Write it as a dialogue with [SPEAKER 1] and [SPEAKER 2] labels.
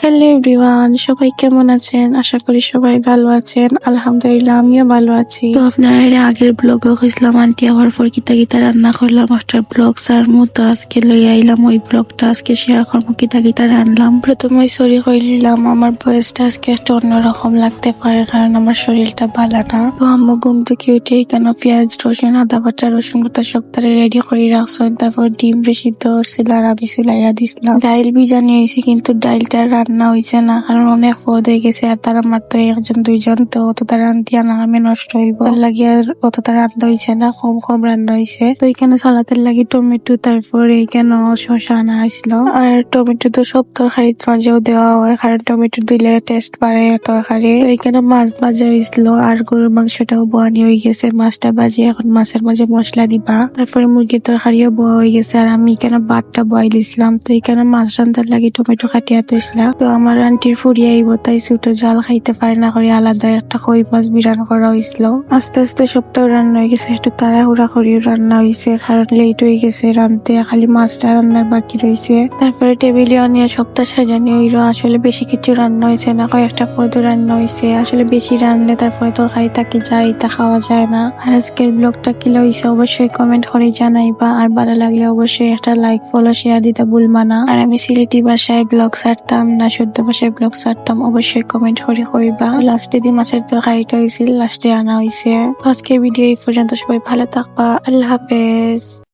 [SPEAKER 1] Hello everyone, সবাই কেমন আছেন? আশা করি সবাই ভালো আছেন। আলহামদুলিল্লাহ আমিও ভালো আছি। তো আপনারা এর আগের ব্লগে হয়েছিলাম আন্টি আমার পর কিতা কিতা রান্না করলাম আফটার ব্লগ সার মতো আজকে লই আইলাম ওই ব্লগটা আজকে শেয়ার করবো কিতা কিতা রান্নাম। প্রথমে সরি কইলাম আমার ভয়েসটা আজকে একটু অন্যরকম লাগতে পারে কারণ আমার শরীরটা ভালো না। তো আম্মু ঘুম থেকে উঠে কেন পেঁয়াজ রসুন আদা বাটা রসুন বাটা সব তারে রেডি করে রাখছেন। তারপর ডিম বেশি ধরছিল আর আমি চুলাইয়া দিছিলাম। ডাইল বিজানি হয়েছে কিন্তু ডাইলটা রান্না হয়েছে না কারণ অনেক পদ হয়ে গেছে আর তারা আমার তো একজন দুইজন তো অতটা রান্ধিয়া না আমি নষ্ট হইব লাগি আর অতটা রান্না হয়েছে না, কম কম রান্না হয়েছে। তো এখানে সালাতের লাগি টমেটো তারপর এইখানে শসা আনা আসলো আর টমেটো তো সব তরকারির মাঝেও দেওয়া হয় কারণ টমেটো দিলে টেস্ট বাড়ে তরকারি। তো এখানে মাছ ভাজা হয়েছিল আর গরুর মাংসটাও বোয়ানি হয়ে গেছে, মাছটা ভাজি এখন মাছের মাঝে মশলা দিবা। তারপরে মুরগির তরকারিও বোয়া হয়ে গেছে আর আমি এখানে ভাতটা বয়েল দিছিলাম। তো এখানে মাছ রান্ধার লাগি টমেটো কাটিয়া দিছিলাম। তো আমার আন্টির ফুরিয়ে আইব তাই ছোটো জাল খাইতে পারে না করে আলাদা একটা কই মাছ বিরান করা হয়েছিল। আস্তে আস্তে সপ্তাহ রান্না হয়ে গেছে, একটু তাড়াহুড়া করিও রান্না হয়েছে কারণ লেট হয়ে গেছে রান্নতে, খালি মাছটা রান্নার বাকি রয়েছে। তারপরে টেবিলে আনিয়ে সপ্তাহ সাজানি হইল। আসলে বেশি কিছু রান্না হয়েছে না, কয়েকটা পদ রান্না হয়েছে। আসলে বেশি রান্নলে তারপরে তরকারি তাকে যায় তা খাওয়া যায় না। আর আজকের ব্লগটা কি হয়েছে অবশ্যই কমেন্ট করে জানাইবা আর ভালো লাগলে অবশ্যই একটা লাইক ফলো শেয়ার দিতে ভুলবা না। আর আমি সিলেটি ভাষায় ব্লগ ছাড়তাম না শুদ্ধ ভাষায় ব্লগ ছাড়তাম অবশ্যই কমেন্ট করে করিবা। লাস্টে দি মাছের তরকারিটা হয়েছিল লাস্টে আনা হয়েছে। আজকের ভিডিও এই পর্যন্ত, সবাই ভালো থাকবা, আল্লাহ হাফেজ।